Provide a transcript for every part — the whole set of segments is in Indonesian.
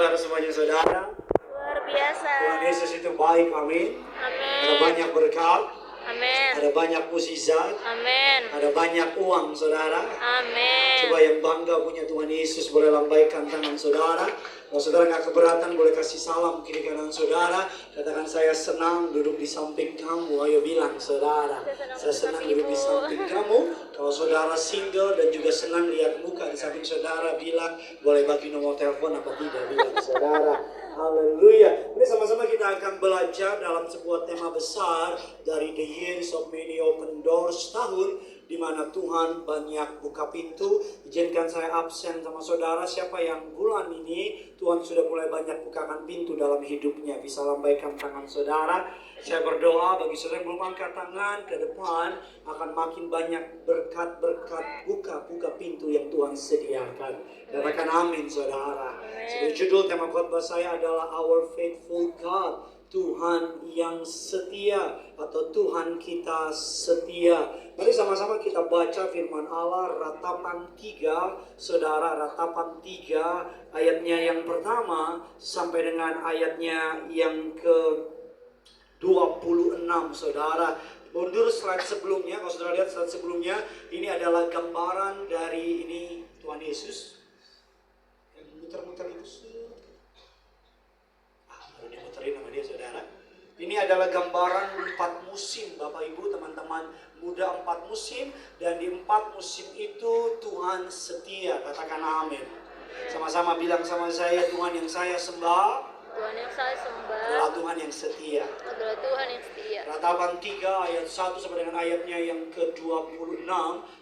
saudara semuanya saudara? Luar biasa. Tuhan Yesus itu baik, amin. Amin. Ada banyak berkat, Amin. ada banyak mukjizat, Amin. ada banyak uang saudara. Amin. Coba yang bangga punya Tuhan Yesus boleh lambaikan tangan saudara. Kalau saudara nggak keberatan boleh kasih salam kiri kanan saudara. Katakan saya senang duduk di samping kamu. Ayo bilang saudara, saya senang duduk di samping kamu. Kalau saudara single dan juga senang lihat muka di samping saudara, bilang boleh bagi nomor telepon apa tidak, bilang saudara. Haleluya. Ini sama-sama kita akan belajar dalam sebuah tema besar dari The Years of Many Open Doors, tahun di mana Tuhan banyak buka pintu. Izinkan saya absen sama saudara. Siapa yang bulan ini Tuhan sudah mulai banyak bukakan pintu dalam hidupnya, bisa lambaikan tangan saudara. Saya berdoa bagi saudara yang belum angkat tangan, ke depan akan makin banyak berkat-berkat, buka pintu yang Tuhan sediakan. Katakan amin saudara. Judul tema khotbah saya adalah Our Faithful God, Tuhan yang setia, atau Tuhan kita setia. Mari sama-sama kita baca firman Allah, Ratapan 3, saudara. Ratapan 3 ayatnya yang pertama sampai dengan ayatnya yang ke-26, saudara. Mundur slide sebelumnya. Kalau saudara lihat slide sebelumnya, ini adalah gambaran dari ini Tuhan Yesus yang muter-muter itu. Baru dimuterin sama dia saudara. Ini adalah gambaran 4 musim, Bapak Ibu, teman-teman muda, 4 musim. Dan di 4 musim itu Tuhan setia. Katakan amin. Sama-sama bilang sama saya, Tuhan yang saya sembah, Tuhan yang saya sembah adalah Tuhan yang setia. adalah Tuhan yang setia. Ratapan 3 ayat 1 sampai dengan ayatnya yang ke-26.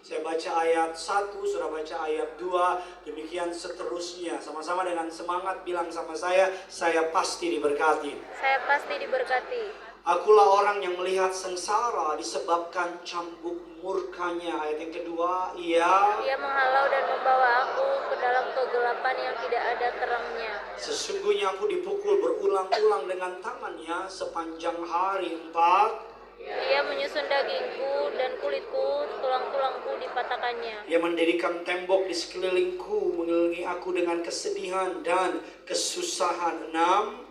Saya baca ayat 1, saudara baca ayat 2, demikian seterusnya. Sama-sama dengan semangat bilang sama saya pasti diberkati. Saya pasti diberkati. Akulah orang yang melihat sengsara disebabkan cambuk murkanya. Ayat yang kedua, Ia menghalau dan membawa aku ke dalam kegelapan yang tidak ada terangnya. Sesungguhnya aku dipukul berulang-ulang dengan tangannya sepanjang hari. 4, Ia menyusun dagingku dan kulitku, tulang-tulangku dipatahkannya. Ia mendirikan tembok di sekelilingku, mengelilingi aku dengan kesedihan dan kesusahan. 6,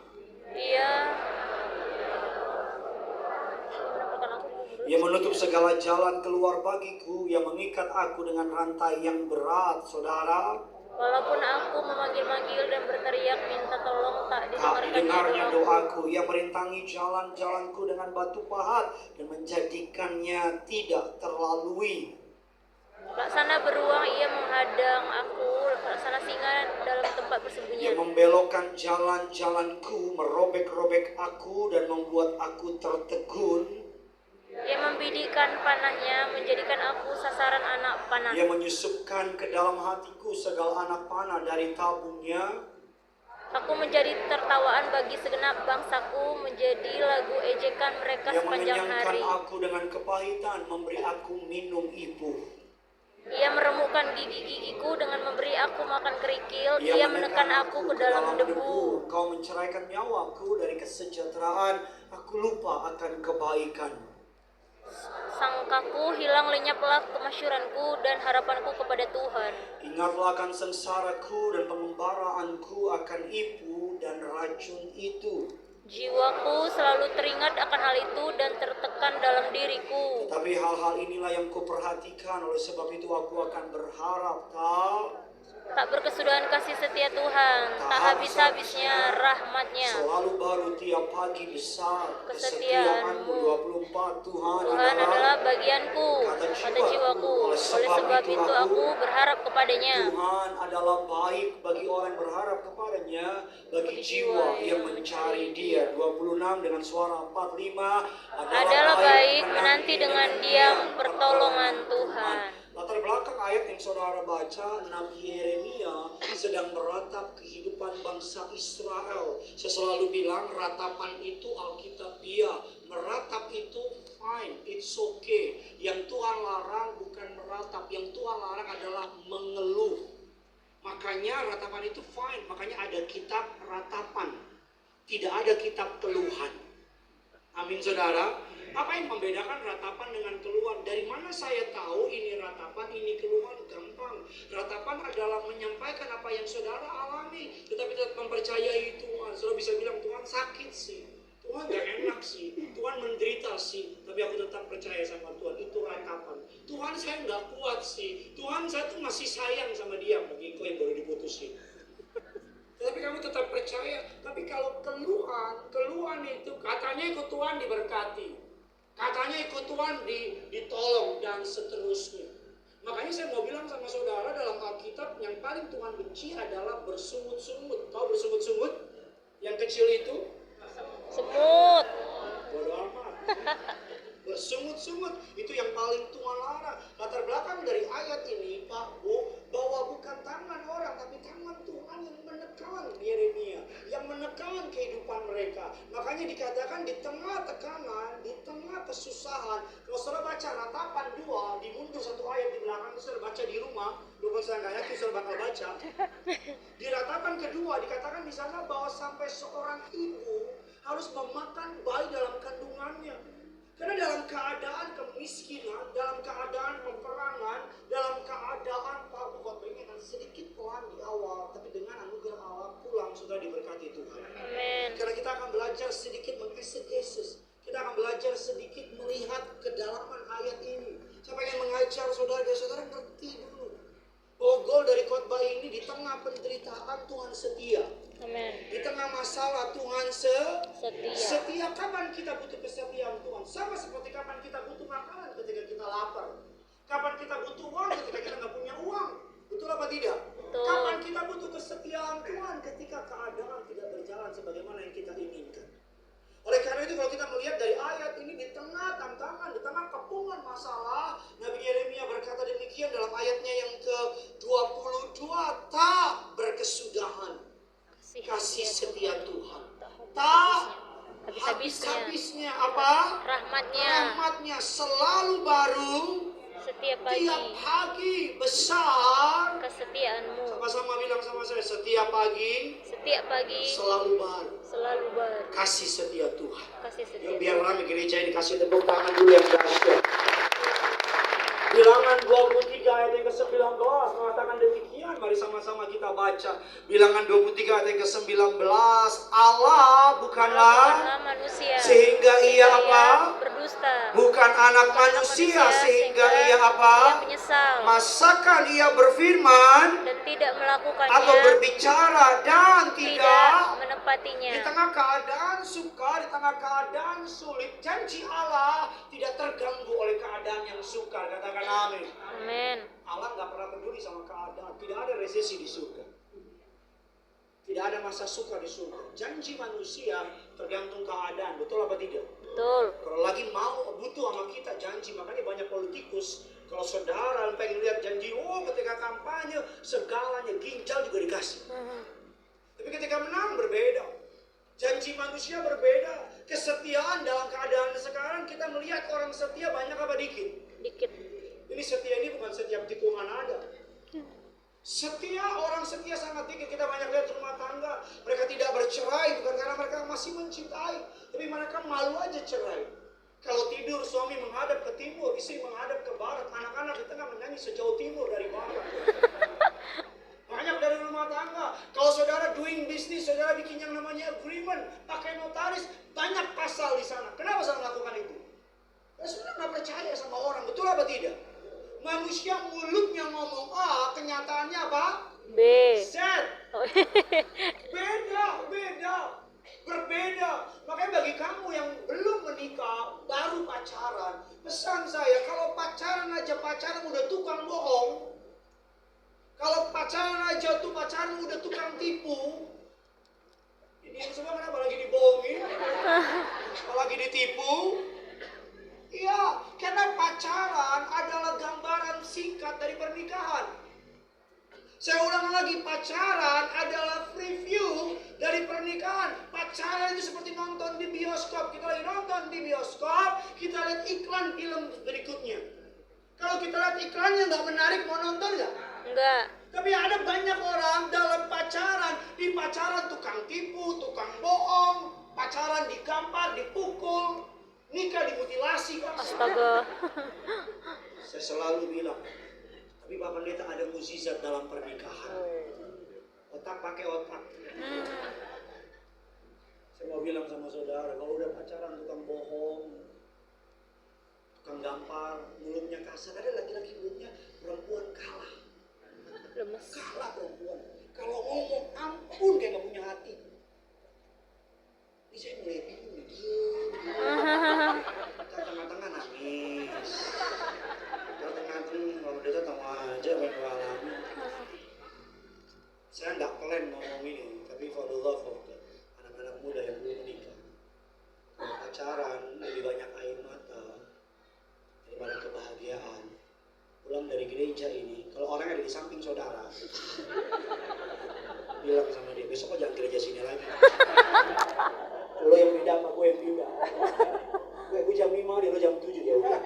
Ia menutup segala jalan keluar bagiku. Ia mengikat aku dengan rantai yang berat. Saudara, Walaupun aku memanggil-manggil dan berteriak minta tolong, tak didengarnya doaku. doaku. Ia merintangi jalan-jalanku dengan batu pahat dan menjadikannya tidak terlalui. Laksana beruang ia menghadang aku, laksana singa dalam tempat Ia persembunyian. membelokkan jalan-jalanku, merobek-robek aku dan membuat aku tertegun. Ia membidikkan panahnya, menjadikan aku sasaran anak panah. Ia menyusupkan ke dalam hatiku segala anak panah dari tabungnya. Aku menjadi tertawaan bagi segenap bangsaku, menjadi lagu ejekan mereka Ia sepanjang mengenyangkan hari. aku dengan kepahitan, memberi aku minum ibu. Ia meremukkan gigi-gigiku dengan memberi aku makan kerikil. Ia menekan aku ke dalam debu. Kau menceraikan nyawaku dari kesejahteraan. Aku lupa akan kebaikan. Sangkaku hilang lenyaplah kemasyuranku dan harapanku kepada Tuhan. Ingatlah akan sengsaraku dan pengembaraanku, akan ibu dan racun itu. Jiwaku selalu teringat akan hal itu dan tertekan dalam diriku. Tetapi hal-hal inilah yang kuperhatikan, oleh sebab itu aku akan berharap. Tak berkesudahan kasih setia Tuhan, tak habis-habisnya rahmatnya. Selalu baru tiap pagi besar Kesetiaanmu. 24 Tuhan adalah bagianku, kata jiwaku. Oleh sebab itu aku berharap kepadanya. Tuhan adalah baik bagi orang yang berharap kepadanya, bagi jiwa yang mencari Dia. 26 dengan suara 45, adalah baik menanti dengan diam pertolongan Tuhan. Latar belakang ayat yang saudara baca, Nabi Yeremia sedang meratap kehidupan bangsa Israel. Saya selalu bilang ratapan itu Alkitabiah. Meratap itu fine, it's okay. Yang Tuhan larang bukan meratap, yang Tuhan larang adalah mengeluh. Makanya ratapan itu fine, makanya ada kitab ratapan. Tidak ada kitab keluhan. Amin saudara. Apa yang membedakan ratapan dengan keluhan? Dari mana saya tahu ini ratapan, ini keluhan? Gampang. Ratapan adalah menyampaikan apa yang saudara alami, tetapi tetap percayai Tuhan. Saudara bisa bilang, Tuhan sakit sih, Tuhan gak enak sih, Tuhan menderita sih, tapi aku tetap percaya sama Tuhan. Itu ratapan. Tuhan saya gak kuat sih, Tuhan saya tuh masih sayang sama dia. Bagi engkau yang baru diputusin, tapi kamu tetap percaya. Tapi kalau keluhan itu katanya ikut Tuhan diberkati, katanya ikut Tuhan ditolong dan seterusnya. Makanya saya mau bilang sama saudara, dalam Alkitab yang paling Tuhan benci adalah bersungut-sungut. Tahu bersungut-sungut? Yang kecil itu? Semut. Bodoh amat. Bersungut-sungut itu yang paling Tuhan larang. Latar belakang dari ayat ini, Pak Bu, bahwa bukan tangan orang, tapi tangan Tuhan yang menekan Yeremia, yang menekan kehidupan mereka. Makanya dikatakan di tengah tekanan, di tengah kesusahan. Kalau saudara baca ratapan 2, dimundur satu ayat di belakang, saudara baca di rumah, lupa saya nggak yakin saudara bakal baca. Di ratapan kedua dikatakan di sana bahwa sampai seorang ibu harus memakan bayi dalam kandungannya. Karena dalam keadaan kemiskinan, dalam keadaan peperangan, dalam keadaan khotbahnya kan sedikit pelan di awal, tapi dengan anugerah Allah pulang sudah diberkati Tuhan. Amin. Karena kita akan belajar sedikit mengesegesis, kita akan belajar sedikit melihat kedalaman ayat ini. Saya pengen mengajar saudara dan saudara ngerti dulu bahwa goal dari khotbah ini, di tengah penderitaan Tuhan setia. Amin. Di tengah masalah Tuhan setia. Kapan kita butuh kesetiaan Tuhan? Sama seperti kapan kita butuh makanan ketika kita lapar. Kapan kita butuh uang ketika kita nggak punya uang. Betul apa tidak? Betul. Kapan kita butuh kesetiaan Tuhan ketika keadaan tidak berjalan sebagaimana yang kita inginkan. Oleh karena itu kalau kita melihat dari ayat ini, di tengah tantangan, di tengah kepungan masalah, Nabi Yeremia berkata demikian dalam ayatnya yang ke-22, tak berkesudahan kasih setia Tuhan, tak habis-habisnya apa? Rahmatnya selalu baru Setiap tiap pagi, besar kesetiaanmu. Sama-sama bilang sama saya, setiap pagi selalu baru kasih setia Tuhan. Yuk biar rame gereja ini, kasih tepuk tangan dulu yang dahsyat. Bilangan 23 ayat yang ke-19 mengatakan demikian. Mari sama-sama kita baca. Bilangan 23 ayat yang ke-19. Allah bukanlah manusia sehingga ia apa? Berdusta. Bukan anak manusia sehingga ia apa? Menyesal. Masakan ia berfirman Dan tidak melakukannya atau berbicara dan tidak menepatinya. Di tengah keadaan sukar, di tengah keadaan sulit, janji Allah tidak terganggu oleh keadaan yang sukar. Katakan amin. Amin. Allah nggak pernah peduli sama keadaan. Tidak ada resesi di surga. Tidak ada masa sukar di surga. Janji manusia tergantung keadaan. Betul apa tidak? Betul. Kalau lagi mau butuh sama kita janji. Makanya banyak politikus, kalau saudara pengen lihat janji, ketika kampanye segalanya, ginjal juga dikasih. Tapi ketika menang berbeda. Janji manusia berbeda. Kesetiaan dalam keadaan sekarang kita melihat orang setia banyak apa dikit? Dikit. Ini setia ini bukan setiap tikungan ada. Orang setia sangat dikit. Kita banyak lihat rumah tangga, mereka tidak bercerai bukan karena mereka masih mencintai, tapi mereka malu aja cerai. Kalau tidur suami menghadap ke timur, istri menghadap ke barat, anak-anak di tengah menyanyi sejauh timur dari barat. Banyak dari rumah tangga. Kalau saudara doing business, saudara bikin yang namanya agreement, pakai notaris, banyak pasal di sana. Kenapa saya melakukan itu? Karena saudara nggak percaya sama orang, betul apa tidak? Manusia mulutnya ngomong A, kenyataannya apa? B. Z. Berbeda. Makanya bagi kamu yang belum menikah, baru pacaran, pesan saya, kalau pacaran udah tukang bohong, kalau pacaran udah tukang tipu, ini semua kenapa lagi dibohongin? Apalagi ditipu? Iya, karena pacaran adalah gambaran singkat dari pernikahan. Saya ulang lagi, pacaran adalah preview dari pernikahan. Pacaran itu seperti nonton di bioskop. Kita lagi nonton di bioskop, kita lihat iklan film berikutnya. Kalau kita lihat iklannya nggak menarik, mau nonton nggak? Enggak. Tapi ada banyak orang dalam pacaran. Di pacaran tukang tipu, tukang bohong. Pacaran digampar, dipukul. Nikah dimutilasi. Astaga. Saya selalu bilang, tapi Pak Pendeta ada mukjizat dalam pernikahan. Otak pakai otak. Saudara, laki-laki punya, perempuan kalah. Lemes. Kalah perempuan. Kalau ngomong ampun kayak gak punya hati. Ini saya mulai bingung nih, diem. Tengah-tengah nangis. Tengah-tengah kalau dia tahu aja apa yang gue alami. Saya nggak plan ngomong ini, tapi for the love of the anak-anak muda yang belum menikah. Kalau pacaran lebih banyak air mata daripada kebahagiaan. Pulang dari gereja ini, kalau orang ada di samping saudara, bilang sama dia, besok kok jangan gereja sini lagi. Lo yang pindah apa gue yang pindah? Gue jam 5, dia lo jam 7, ya udah.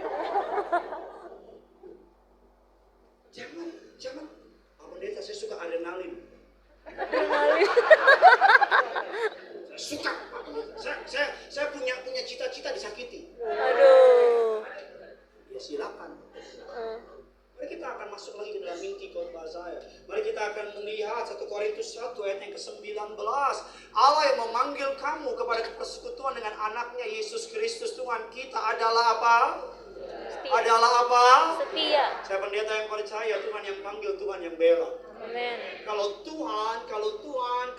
Jangan. Pak Pendeta, saya suka adrenalin. Saya suka, Pak Pendeta. Saya punya cita-cita disakiti. Aduh. Ya silakan. Mari kita akan masuk lagi ke dalam inti khotbah saya. Mari kita akan melihat 1 Korintus 1 ayat yang ke-19. Allah yang memanggil kamu kepada persekutuan dengan anaknya Yesus Kristus Tuhan kita adalah apa? Setia. Adalah apa? Setia. Saya pendeta yang percaya Tuhan yang panggil, Tuhan yang bela. Amin. Kalau Tuhan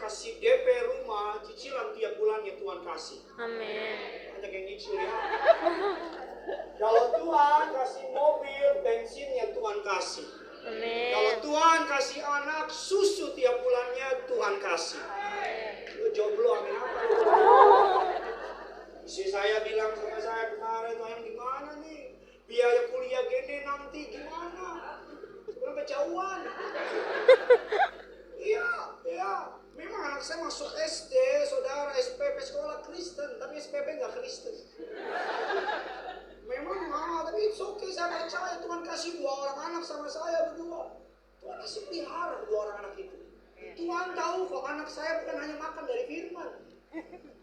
kasih DP rumah, cicilan tiap bulannya Tuhan kasih. Amin. Banyak yang nyicil ya. Kalau Tuhan kasih mobil, bensinnya Tuhan kasih. Amin. Kalau Tuhan kasih anak, susu tiap bulannya Tuhan kasih. Lu jomblo, amin apa? Istri saya bilang sama saya kemarin, Tuhan gimana nih? Biaya kuliah gede nanti gimana? Sebenarnya kejauhan. Iya. Memang anak saya masuk SD, saudara, SPP sekolah Kristen, tapi SPP nggak Kristen. Memang tapi it's okay, saya percaya Tuhan kasih 2 orang anak sama saya berdua. Tuhan kasih pelihara 2 orang anak itu. Tuhan tahu kok anak saya bukan hanya makan dari firman,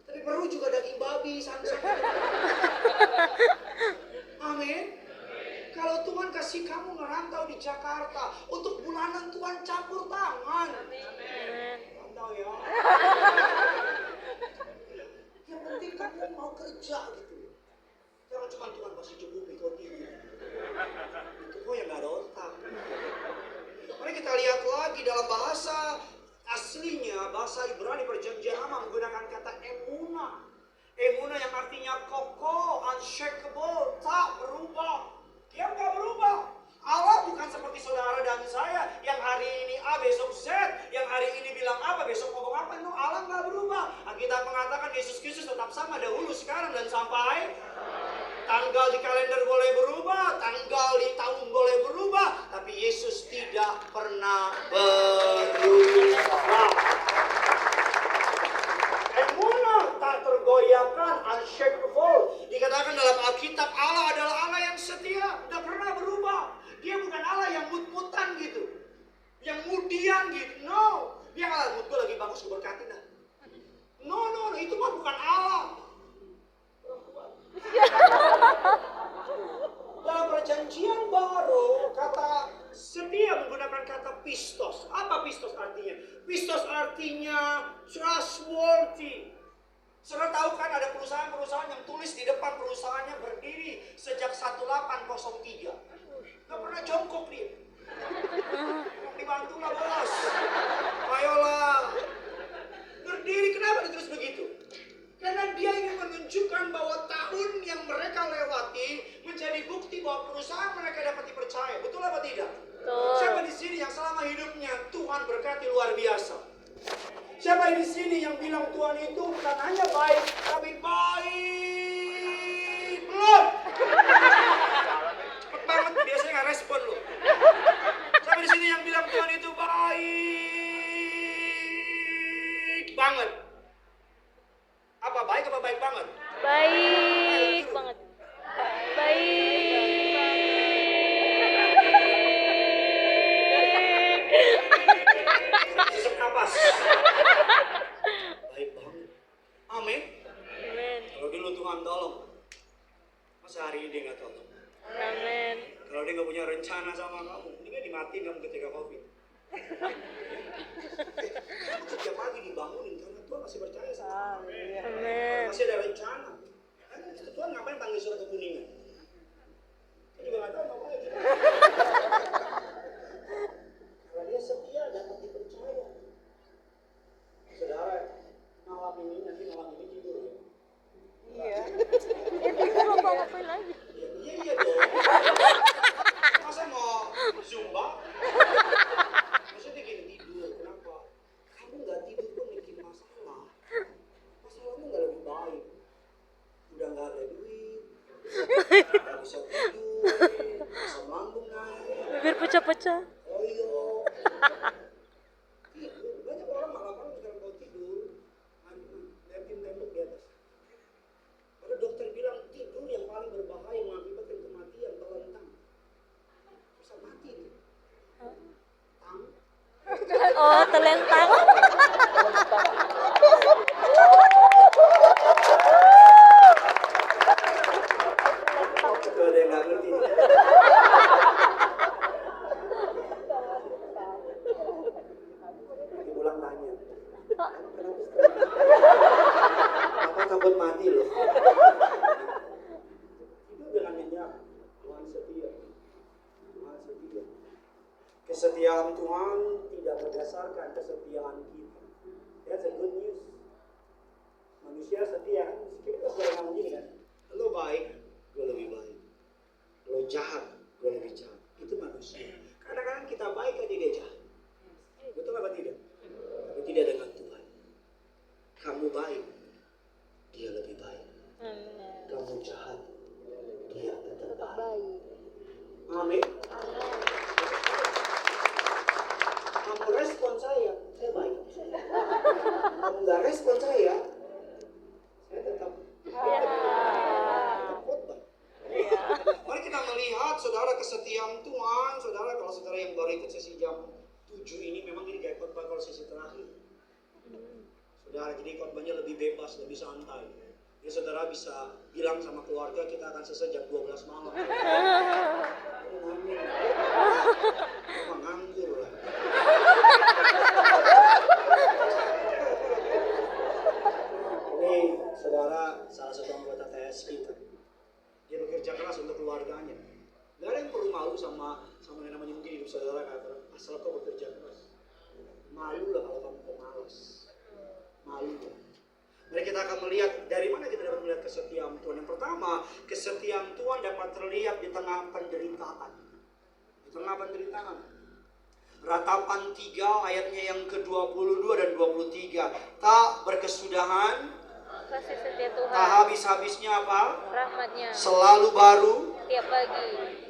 tapi perlu juga daging babi, sansang. Amin. Kalau Tuhan kasih kamu ngerantau di Jakarta, untuk bulanan Tuhan campur tangan. Rantau ya. Yang penting kamu mau kerja gitu. Jangan cuma Tuhan pasti cukupi kau tinggi. Itu kok yang gak ada otak. Mari kita lihat lagi dalam bahasa aslinya, bahasa Ibrani perjanjian lama menggunakan kata emuna. Emuna yang artinya kokoh, unshakable, tak berubah. Dia gak berubah. Allah bukan seperti saudara dan saya yang hari ini A, besok Z, yang hari ini bilang apa, besok ngomong apa. No, Allah gak berubah. Alkitab mengatakan Yesus Kristus tetap sama dahulu, sekarang, dan sampai. Tanggal di kalender boleh berubah, tanggal di tahun boleh berubah, tapi Yesus tidak pernah berubah. Emunah tak tergoyahkan, unshakable. Dikatakan dalam Alkitab Allah adalah Allah yang setia, tidak pernah berubah. Dia bukan Allah yang mut-mutan gitu, yang mudian gitu. No, dia Allah mood gue lagi bagus, gue berkatin dah. No, itu mah bukan Allah. Dalam perjanjian baru, kata setia menggunakan kata pistos. Apa pistos artinya? Pistos artinya trustworthy. Saudara tahu kan ada perusahaan-perusahaan yang tulis di depan perusahaannya berdiri sejak 1803. Gak pernah jongkok dia. Dibantulah bos. Ayolah. Berdiri, kenapa ditulis begitu? Karena dia ingin menunjukkan bahwa tahun yang mereka lewati menjadi bukti bahwa perusahaan mereka dapat dipercaya. Betul apa tidak? Betul. Siapa di sini yang selama hidupnya Tuhan berkati luar biasa? Siapa di sini yang bilang Tuhan itu bukan hanya baik, tapi baik belum? Cepet banget, biasanya nggak respon loh. Siapa di sini yang bilang Tuhan itu baik banget? Apa baik banget? Baik banget. Sesak napas. Baik banget. Amin. Amin. Kalau dulu Tuhan tolong, masa hari ini dia nggak tolong? Amin. Kalau dia nggak punya rencana sama kamu, mendingan dimatiin kamu ketika COVID. Setiap pagi dibangunin karena Tuhan masih percaya sama kamu. Amin. Masih ada rencana. Tuhan ngapain panggil surat ke Kuningan? Saya juga nggak tahu ngapain. Telentang. Itu ada yang nggak ngerti. Diulang tanya. Apa takut mati loh? Itu dengan nyenyak. Tuhan setia. Tuhan setia. Kesetiaan Tuhan tidak berdasarkan kesetiaan kita. That's a good news. Manusia setia. Kita sering ngomong gini kan. Lo baik, gue lebih baik. Lo jahat, gue lebih jahat. Itu manusia. Kadang-kadang kita baik aja dia jahat. Betul apa tidak? Tapi tidak dengan Tuhan. Kamu baik, dia lebih baik. Kamu jahat, dia tetap baik. Amin. Kamu respon saya baik. Kamu nggak respon saya tetap khotbah. Mari kita melihat saudara kesetiaan Tuhan. Saudara, kalau saudara yang baru ikut sesi jam 7 ini, memang ini kayak khotbah kalau sesi terakhir. Saudara, jadi khotbahnya lebih bebas, lebih santai. Jadi saudara bisa bilang sama keluarga, kita akan selesai jam 12 malam. Amin. Emang nganggur lah. Ini saudara, salah satu anggota TS kita. Dia bekerja keras untuk keluarganya. Gak ada yang perlu malu sama yang namanya mungkin hidup saudara kata, asal kau bekerja keras. Malu lah kalau kamu pemalas. Malu lah. Mari kita akan melihat dari mana kita dapat melihat kesetiaan Tuhan. Yang pertama, kesetiaan Tuhan dapat terlihat di tengah penderitaan. Di tengah penderitaan. Ratapan 3 ayatnya yang ke-22 dan 23. Tak berkesudahan, Kasih setia Tuhan. tak habis-habisnya apa? Rahmatnya. Selalu baru. Tiap pagi.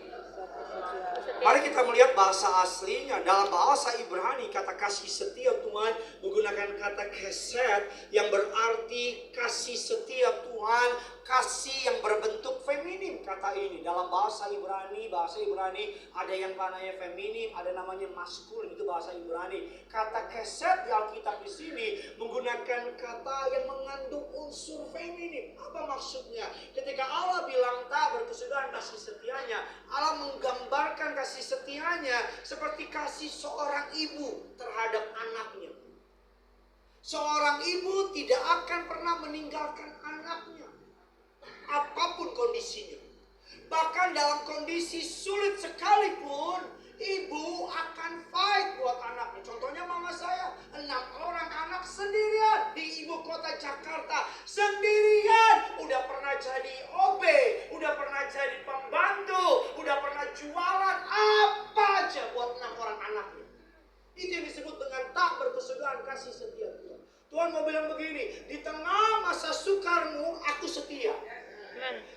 Mari kita melihat bahasa aslinya. Dalam bahasa Ibrani, kata kasih setia Tuhan menggunakan kata kesed yang berarti kasih setia Tuhan, kasih yang berbentuk feminim. Kata ini dalam bahasa Ibrani ada yang namanya feminim, ada namanya maskulin, itu bahasa Ibrani. Kata kesed di Alkitab di sini menggunakan kata yang mengandung unsur feminim. Apa maksudnya? Ketika Allah bilang tak berkesudahan kasih setianya, Allah menggambarkan kasih setianya seperti kasih seorang ibu terhadap anaknya. Seorang ibu tidak akan pernah meninggalkan anaknya, apapun kondisinya. Bahkan dalam kondisi sulit sekalipun, ibu akan fight buat anaknya. Contohnya mama saya, 6 orang anak sendirian di ibu kota Jakarta. Sendirian, udah pernah jadi OB, udah pernah jadi pembantu, udah pernah jualan apa aja buat 6 orang anaknya. Itu yang disebut dengan tak berkesudahan kasih setia Tuhan. Tuhan mau bilang begini, di tengah masa sukarmu aku setia.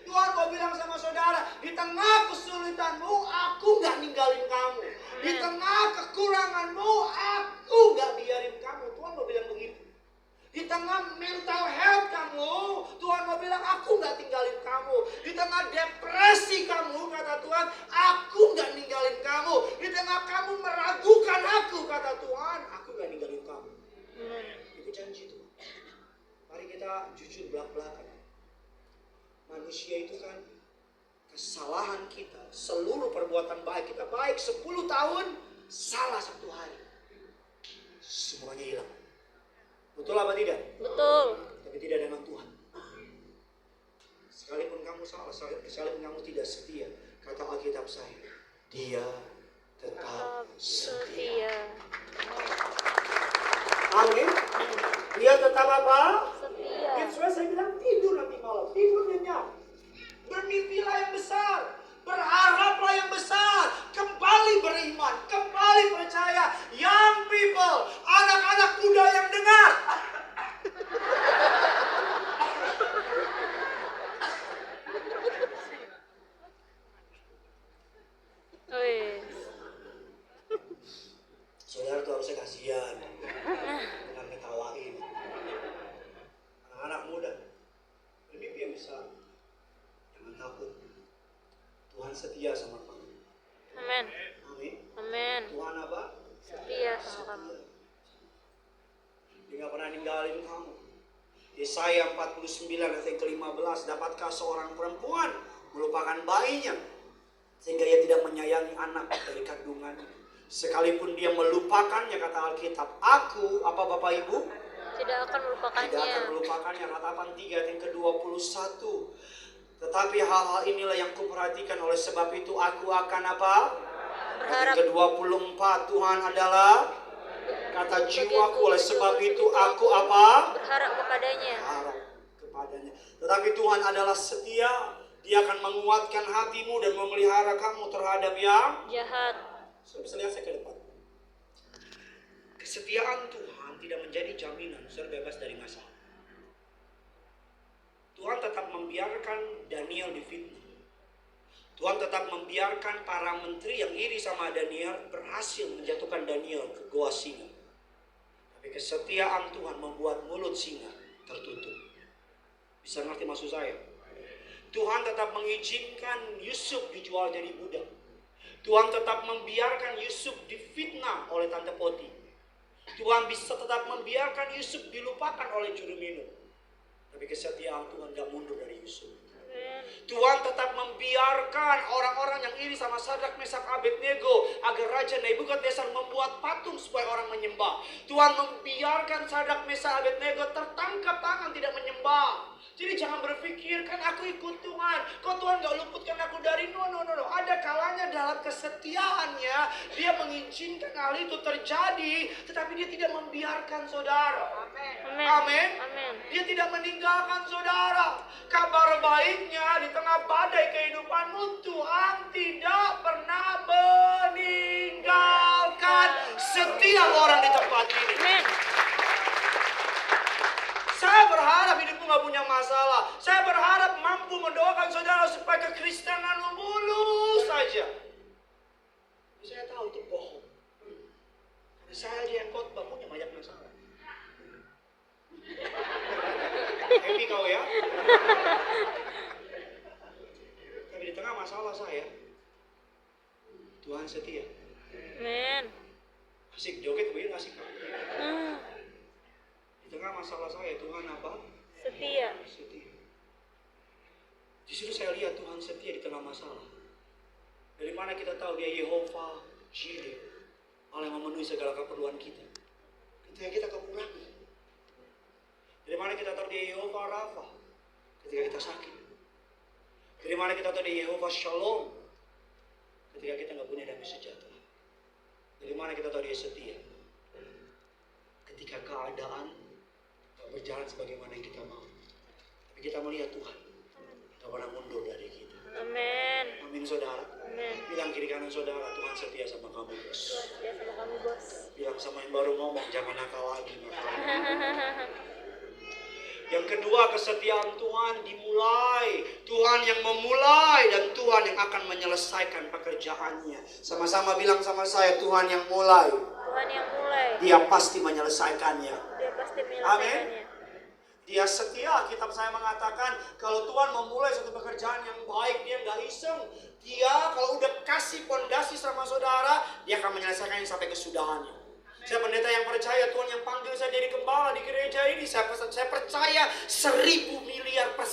Tuhan mau bilang sama saudara, di tengah kesulitanmu aku gak ninggalin kamu. Di tengah kekuranganmu aku gak biarin kamu. Tuhan mau bilang begitu. Di tengah mental health kamu, Tuhan mau bilang aku gak tinggalin kamu. Di tengah depresi kamu, kata Tuhan, aku gak ninggalin kamu. Di tengah kamu meragukan aku, kata Tuhan, aku gak ninggalin kamu. Itu janji Tuhan. Mari kita jujur belak-belakan. Manusia itu kan kesalahan kita, seluruh perbuatan baik kita, baik 10 tahun, salah 1 hari, semuanya hilang. Betul apa tidak? Betul. Tapi tidak dengan Tuhan. Sekalipun kamu salah, sekalipun kamu tidak setia, kata Alkitab saya, Dia tetap setia. Amin. Dia tetap apa? Setia. Itu saya bilang tidur nanti malam, tidur nyenyak. Bermimpilah yang besar, berharaplah yang besar, kembali beriman, kembali percaya. Young people, anak-anak muda yang dengar. Saudara tuh harusnya kasihan, bukan ketawain. Anak-anak muda, bermimpi yang besar. Jangan takut. Tuhan setia sama kamu. Amin. Amin. Amin. Tuhan apa? Setia sama kamu. pernah ninggalin kamu. Yesaya 49 ayat yang ke-15, dapatkah seorang perempuan melupakan bayinya sehingga ia tidak menyayangi anak dari kandungannya? Sekalipun dia melupakannya, kata Alkitab, aku, apa Bapak Ibu? Tidak akan melupakannya. Tidak akan melupakannya, Ratapan 3 ayat yang ke-21. Tetapi hal-hal inilah yang kuperhatikan, oleh sebab itu aku akan apa? Berharap. Ayat ke-24, Tuhan adalah kata jiwaku, oleh sebab itu aku apa? Berharap kepadanya. Berharap kepadanya. Tetapi Tuhan adalah setia. Dia akan menguatkan hatimu dan memelihara kamu terhadap yang jahat. Saudara bisa lihat saya ke depan. Kesetiaan Tuhan tidak menjadi jaminan saudara bebas dari masalah. Tuhan tetap membiarkan Daniel difitnah. Tuhan tetap membiarkan para menteri yang iri sama Daniel berhasil menjatuhkan Daniel ke goa singa. Tapi kesetiaan Tuhan membuat mulut singa tertutup. Bisa ngerti maksud saya? Tuhan tetap mengizinkan Yusuf dijual jadi budak. Tuhan tetap membiarkan Yusuf difitnah oleh Tante Poti. Tuhan bisa tetap membiarkan Yusuf dilupakan oleh juru minum. Tapi kesetiaan Tuhan gak mundur dari Yusuf. Tuhan tetap membiarkan orang-orang yang iri sama Sadrak, Mesak, Abednego agar Raja Nebukadnezar membuat patung supaya orang menyembah. Tuhan membiarkan Sadrak, Mesak, Abednego tertangkap tangan tidak menyembah. Jadi jangan berpikir kan aku ikut Tuhan, kok Tuhan gak luputkan aku dari no. Ada kalanya dalam kesetiaannya dia mengizinkan hal itu terjadi, tetapi dia tidak membiarkan saudara. Amin. Dia tidak meninggalkan saudara. Kabar baiknya di tengah badai kehidupanmu, Tuhan tidak pernah meninggalkan setiap orang di tempat ini. Amin. Saya berharap hidupmu gak punya masalah. Saya berharap mampu mendoakan saudara supaya kekristenanmu mulus saja. Saya tahu itu bohong. Karena saya aja yang khotbah punya banyak masalah. Happy kau ya? Tapi di tengah masalah saya, Tuhan setia. Amin. Asik joget begini asik kan? Di tengah masalah saya, Tuhan apa? Setia. Setia. Justru saya lihat Tuhan setia di tengah masalah. Dari mana kita tahu dia Yehova Jireh, Allah yang memenuhi segala keperluan kita ketika kita kekurangan. Dari mana kita tahu dia Yehova Rafa ketika kita sakit. Dari mana kita tahu dia Yehova Shalom ketika kita nggak punya damai sejahtera. Dari mana kita tahu dia setia ketika keadaan gak berjalan sebagaimana yang kita mau. Tapi kita melihat Tuhan tak pernah mundur dari kita. Amin. Amin saudara. Amin. Bilang kiri kanan saudara, Tuhan setia sama kamu bos. Tuhan setia sama kamu bos. Bilang sama yang baru ngomong, jangan nakal lagi. Yang kedua, kesetiaan Tuhan dimulai. Tuhan yang memulai dan Tuhan yang akan menyelesaikan pekerjaannya. Sama-sama bilang sama saya, Tuhan yang mulai. Tuhan yang mulai. Dia pasti menyelesaikannya. Dia pasti menyelesaikannya. Amin. Dia setia. Kitab saya mengatakan kalau Tuhan memulai suatu pekerjaan yang baik, dia nggak iseng. Dia kalau udah kasih pondasi sama saudara, dia akan menyelesaikannya sampai kesudahannya. Saya pendeta yang percaya, Tuhan yang panggil saya jadi gembala di gereja ini, saya percaya 1000 miliar %.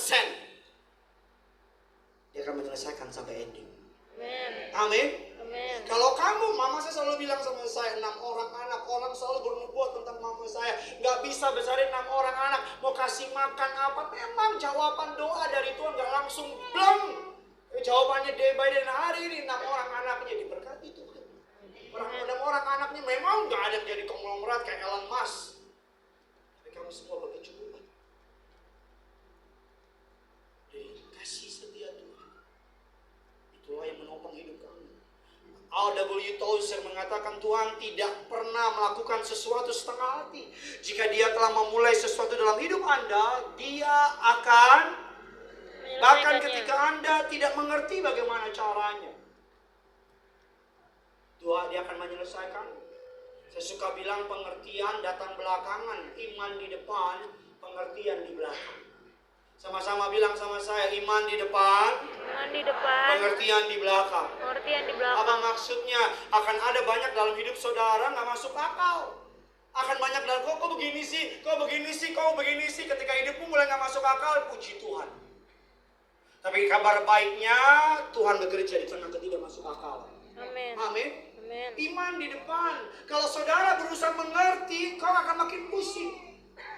Dia akan menyelesaikan sampai ending. Amin. Amin. Kalau kamu, mama saya selalu bilang sama saya, 6 orang anak, orang selalu bernubuat tentang mama saya. Gak bisa besarin 6 orang anak, mau kasih makan apa. Memang jawaban doa dari Tuhan gak langsung bleng. Jawabannya day by day, hari ini 6 orang anaknya diberkati Tuhan. Orang anaknya memang gak ada yang jadi konglomerat kayak Elon Musk. Tapi kamu semua berkecukupan. Jadi kasih setia Tuhan, itulah yang menopang hidup kamu. R.W. Tozer mengatakan Tuhan tidak pernah melakukan sesuatu setengah hati. Jika dia telah memulai sesuatu dalam hidup Anda, dia akan, bahkan ketika Anda tidak mengerti bagaimana caranya, Tuhan dia akan menyelesaikan. Saya suka bilang pengertian datang belakangan, iman di depan, pengertian di belakang. Sama-sama bilang sama saya, iman di depan, Iman di depan, pengertian di belakang. pengertian di belakang. Apa maksudnya? Akan ada banyak dalam hidup saudara nggak masuk akal. Akan banyak dan kok begini sih, kok begini sih, kok begini sih. Ketika hidupmu mulai gak masuk akal, puji Tuhan. Tapi kabar baiknya, Tuhan bekerja di tengah tidak masuk akal. Amin. Amin. Amin. Iman di depan. Kalau saudara berusaha mengerti, kau akan makin pusing.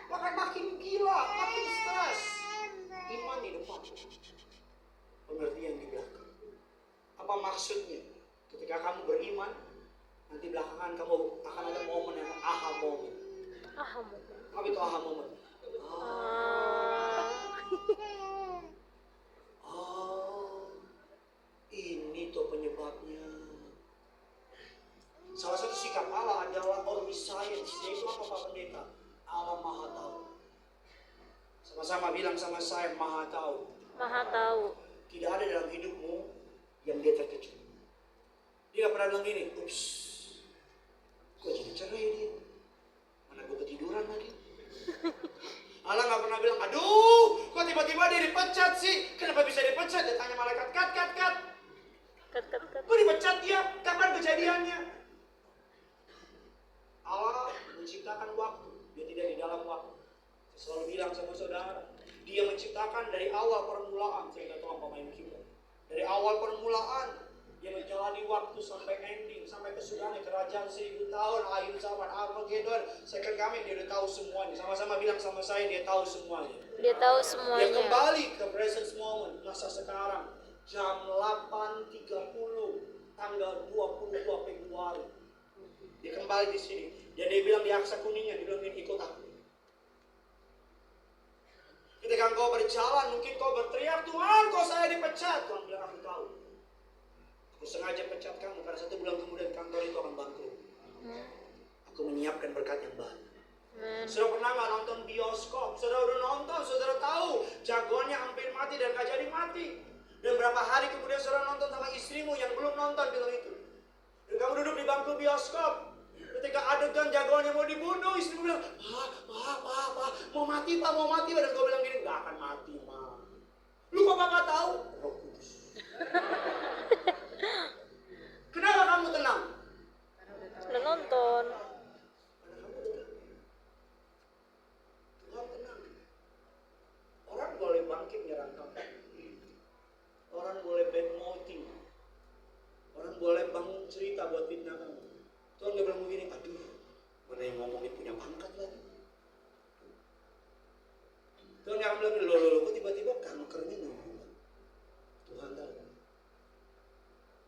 Kau akan makin gila, makin stres. Iman di depan. Pengertian di belakang. Apa maksudnya? Ketika kamu beriman, nanti belakangan kamu akan ada momen yang aha moment. Aha moment. Apa itu aha moment? Ini tuh penyebabnya. Salah satu sikap Allah adalah omniscience. Yaitu apa Pak Pendeta? Allah Maha Tahu. Sama-sama bilang sama saya, Maha Tahu. Maha tahu. Tidak ada dalam hidupmu yang dia terkejut. Dia gak pernah bilang gini, ups, kok jadi cerai dia? Mana gue ketiduran lagi? Allah gak pernah bilang, aduh, kok tiba-tiba dia dipecat sih? Kenapa bisa dipecat? Dia tanya malaikat, cut. Kok dipecat dia? Kapan kejadiannya? Allah menciptakan waktu, dia tidak di dalam waktu. Saya selalu bilang sama saudara, dia menciptakan dari awal permulaan. Saya kata Tuhan pemain keyboard. Dari awal permulaan, dia menjalani waktu sampai ending, sampai kesudahan kerajaan 1000 tahun, akhir zaman, Armageddon, second coming, dia udah tahu semuanya. Sama-sama bilang sama saya, dia tahu semuanya. Dia tahu Dia semuanya. kembali ke present moment, masa sekarang, jam 8.30, tanggal 22 Februari. Dia kembali di sini. Dan dia bilang di aksa kuningnya, dia bilang ikut aku. Ketika engkau berjalan, mungkin kau berteriak, Tuhan, kok saya dipecat? Tuhan bilang, aku tahu. Aku sengaja pecat kamu, karena 1 bulan kemudian kantor itu akan bangkrut. Aku menyiapkan berkat yang baru. Saudara pernah gak nonton bioskop? Saudara udah nonton, saudara tahu jagoannya hampir mati dan gak jadi mati. Dan berapa hari kemudian saudara nonton sama istrimu yang belum nonton film itu. Dan kamu duduk di bangku bioskop. Ketika adegan jagoannya mau dibunuh, istrimu bilang, mau mati Pak. Dan kau bilang gini, gak akan mati Ma. Lu kok Bapak tahu? Roh Kudus. Kenapa kamu tenang? Udah nonton. Tuhan tenang. Orang boleh bangkit nyerang kamu. Orang boleh bad mouthing. Orang boleh bangun cerita buat fitnah kamu. Tuhan gak bilang begini, aduh, mana yang ngomongin punya pangkat lagi. Tuhan gak bilang, loh, kok tiba-tiba kankernya nambah. Tuhan tahu.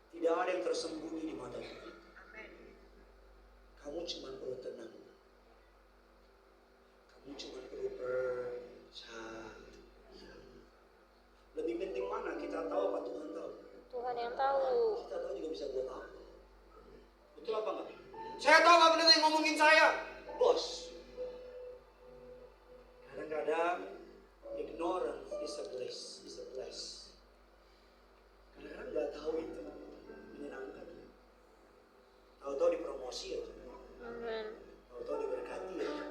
Tidak ada yang tersembunyi di mata Tuhan. Kamu cuma perlu tenang. Kamu cuma perlu percaya. Lebih penting mana kita tahu apa Tuhan tahu? Tuhan yang tahu. Kita tahu juga bisa buat apa. Betul apa enggak? Saya tahu Pak Pendeta yang ngomongin saya. Bos. Kadang-kadang ignorance is a bliss. Kadang-kadang nggak tahu itu menyenangkan. Tahu-tahu dipromosi aja. Amin. Tahu-tahu diberkati aja.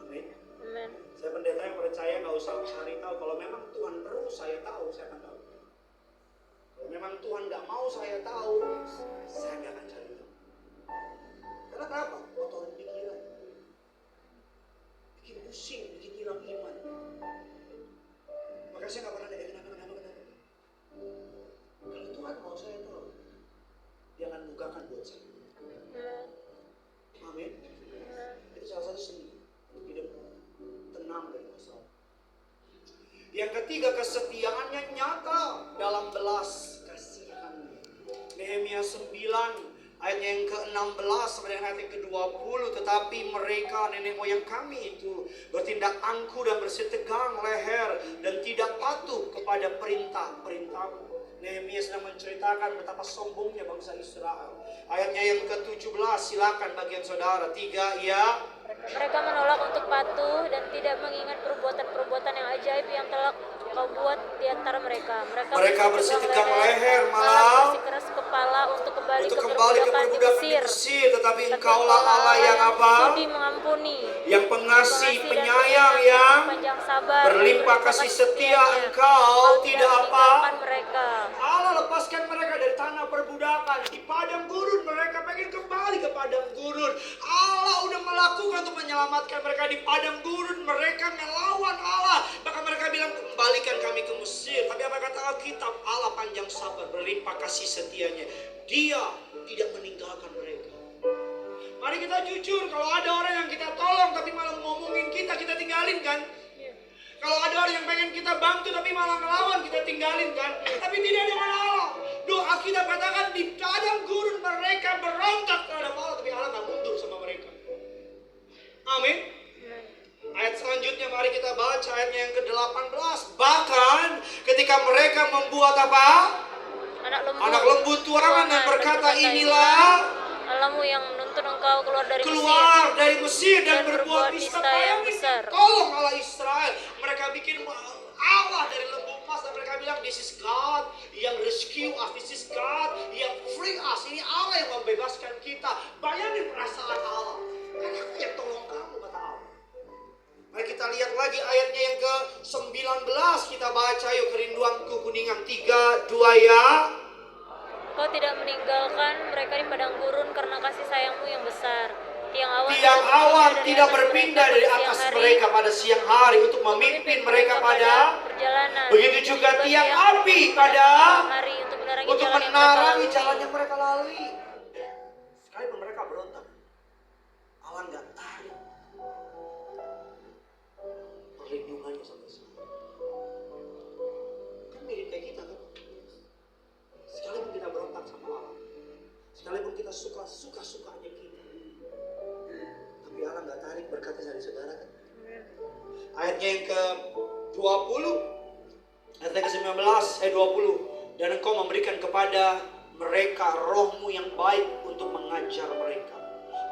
Amin. Amin. Saya pendeta yang percaya nggak usah cari tahu. Kalau memang Tuhan perlu saya tahu, saya akan tahu. Kalau memang Tuhan nggak mau saya tahu, saya nggak akan cari tahu. Karena kenapa? Kotoran pikiran, bikin pusing, bikin hilang iman. Maka saya nggak pernah kenapa. Kalau Tuhan mau saya tahu, Dia akan bukakan buat saya. Amin. Itu salah satu seni untuk hidup tenang dari masalah. Yang ketiga, kesetiaannya nyata dalam belas kasihan. Nehemia 9 ayat yang ke-16 sampai dengan ayat yang ke-20. Tetapi mereka, nenek moyang kami itu, bertindak angkuh dan bersitegang leher dan tidak patuh kepada perintah-perintahmu. Nehemia sedang menceritakan betapa sombongnya bangsa Israel. Ayatnya yang ke-17, silakan bagian saudara. 3, ya. Mereka menolak untuk patuh dan tidak mengingat perbuatan-perbuatan yang ajaib yang telah kau buat di antara mereka. Mereka bersitegang leher, malah bersikeras kepala untuk kembali ke perbudakan di Mesir. Tetapi engkaulah Allah yang apa? Sudi mengampuni. yang pengasih, penyayang, yang panjang sabar, berlimpah kasih setia, Engkau tidak apa? meninggalkan mereka. Allah lepaskan mereka dari tanah perbudakan. Di padang gurun mereka pengen kembali ke padang gurun. Allah udah melakukan untuk menyelamatkan mereka di padang gurun. Mereka melawan Allah. Maka mereka bilang, kembalikan kami ke Mesir. Tapi apa kata Alkitab? Allah panjang sabar, berlimpah kasih setianya. Dia tidak meninggalkan mereka. Mari kita jujur, kalau ada orang yang kita tolong tapi malah ngomongin kita tinggalin kan? Kalau ada orang yang pengen kita bantu tapi malah ngelawan, kita tinggalin kan? Tapi tidak dengan Allah. Doa kita katakan di padang gurun mereka berontak terhadap Allah, tapi Allah gak mundur sama mereka. Amin. Ayat selanjutnya mari kita baca ayatnya yang ke-18. Bahkan ketika mereka membuat apa? Anak lembu tuangan dan berkata, inilah Allahmu yang menuntun engkau keluar dari Mesir dan berbuat nista yang besar. Tolong Allah Israel. Mereka bikin Allah dari lembu emas dan mereka bilang, this is God yang rescue us, this is God yang free us. Ini Allah yang membebaskan kita. Bayangin perasaan Allah. Kan aku yang tolong kamu, kata Allah. Mari kita lihat lagi ayatnya yang ke-19. Kita baca yuk, kerinduanku kuningan 3, 2 ya. Kau tidak meninggalkan mereka di padang gurun karena kasih sayangmu yang besar. Tiang awan tidak berpindah dari atas mereka pada siang hari untuk memimpin mereka pada perjalanan. Begitu juga tiang api pada hari untuk menerangi jalan yang mereka lalui. Sekalipun mereka berontak, Allah nggak tarik perlindungannya sampai sana. Kan mirip kayak kita kan? Sekalipun kita berontak sama Allah, sekalipun kita suka-sukanya kita, tapi Allah nggak tarik berkatnya dari saudara kan? Ayatnya yang ke-20, ayat ke-19, ayat 20. Dan engkau memberikan kepada mereka rohmu yang baik untuk mengajar mereka.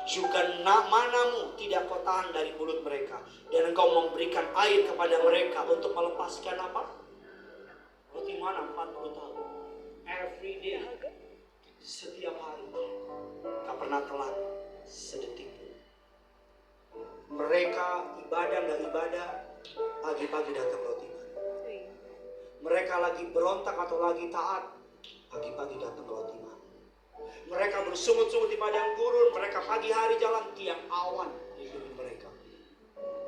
Juga manamu tidak kau tahan dari mulut mereka. Dan engkau memberikan air kepada mereka untuk melepaskan apa? Roti mana 40 tahun. Every day, setiap hari, tak pernah telat sedetik. Mereka ibadah nggak ibadah, pagi-pagi datang roti baru. Mereka lagi berontak atau lagi taat, pagi-pagi datang roti baru. Mereka bersungut-sungut di padang gurun, mereka pagi hari jalan tiang awan di hidup mereka.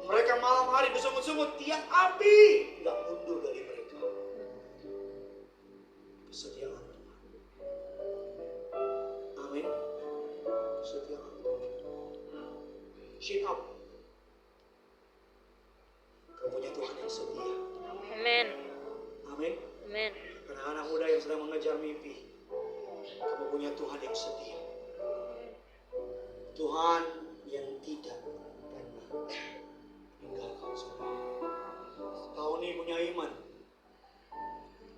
Mereka malam hari bersungut-sungut tiang api, nggak mundur dari mereka. Kesetiaan Tuhan. Amin. Kesetiaan Tuhan. Chin up. Kau punya Tuhan yang setia. Amin. Amin. Amin. Anak-anak muda yang sedang mengejar mimpi, kamu punya Tuhan yang setia. Tuhan yang tidak pernah meninggalkan saudara. Kau ini punya iman.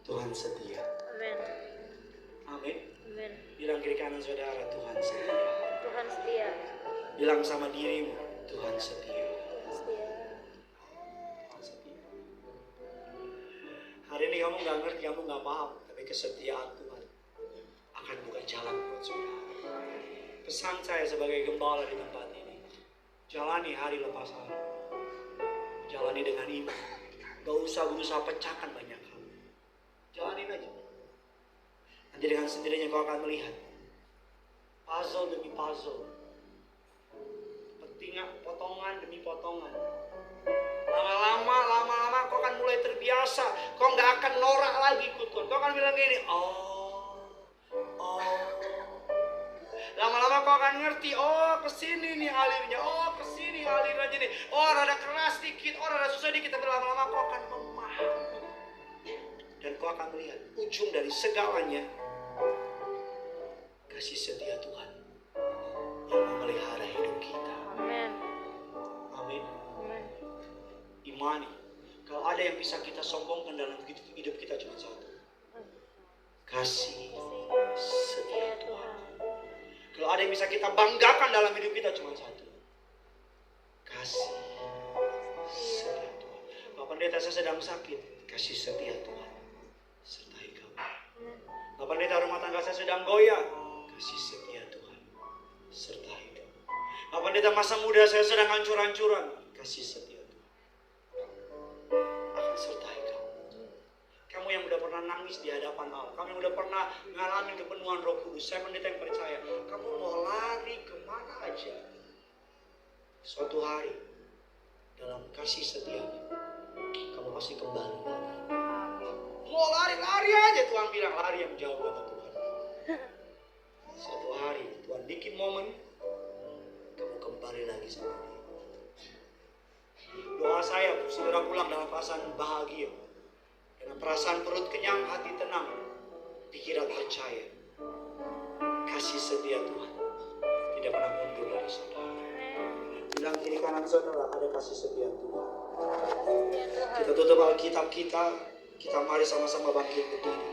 Tuhan setia. Amin. Amin. Amin. Bilang kiri kanan saudara, Tuhan setia. Tuhan setia. Bilang sama dirimu, Tuhan setia. Tuhan setia. Tuhan setia. Hari ini kamu gak ngerti, kamu gak paham, tapi kesetiaan Tuhan akan buka jalan buat saudara. Pesan saya sebagai gembala di tempat ini, jalani hari lepas hari. Jalani dengan iman. Gak usah berusaha pecahkan banyak hal. Jalanin aja. Nanti dengan sendirinya kau akan melihat puzzle demi puzzle, potongan demi potongan. Lama-lama kau akan mulai terbiasa. Kau nggak akan norak lagi ikut Tuhan. Kau akan bilang gini, oh. Lama-lama kau akan ngerti, oh kesini nih alirnya, oh kesini alirannya nih. Oh rada keras dikit, oh rada susah dikit. Tapi lama-lama kau akan memahami. Dan kau akan melihat ujung dari segalanya, kasih setia Tuhan yang memelihara hidup kita. Amin. Amin. Amin. Imani. Kalau ada yang bisa kita sombongkan dalam hidup kita cuma satu. Kasih setia Tuhan. Kalau ada yang bisa kita banggakan dalam hidup kita cuma satu. Kasih setia Tuhan. Bapak pendeta saya sedang sakit, kasih setia Tuhan sertai kamu. Bapak pendeta rumah tangga saya sedang goyah, kasih setia Tuhan sertai kamu. Pak Pendeta, masa muda saya sedang hancur-hancuran. Kasih setia Tuhan akan sertai kamu. Kamu yang udah pernah nangis di hadapan Allah, kamu yang udah pernah ngalamin kepenuhan Roh Kudus, saya pendeta yang percaya, kamu mau lari kemana aja, suatu hari dalam kasih setianya kamu pasti kembali. Mau lari-lari aja, Tuhan bilang lari yang jauh kata Tuhan. Suatu hari Tuhan bikin momen, kamu kembali lagi sama dia. Doa saya, saudara pulang dalam perasaan bahagia, dengan perasaan perut kenyang, hati tenang, pikiran percaya. Kasih setia Tuhan tidak pernah mundur dari saudara. Bilang kiri kanan saudara, ada kasih setia Tuhan. Kita tutup Alkitab kita mari sama-sama bangkit berdiri.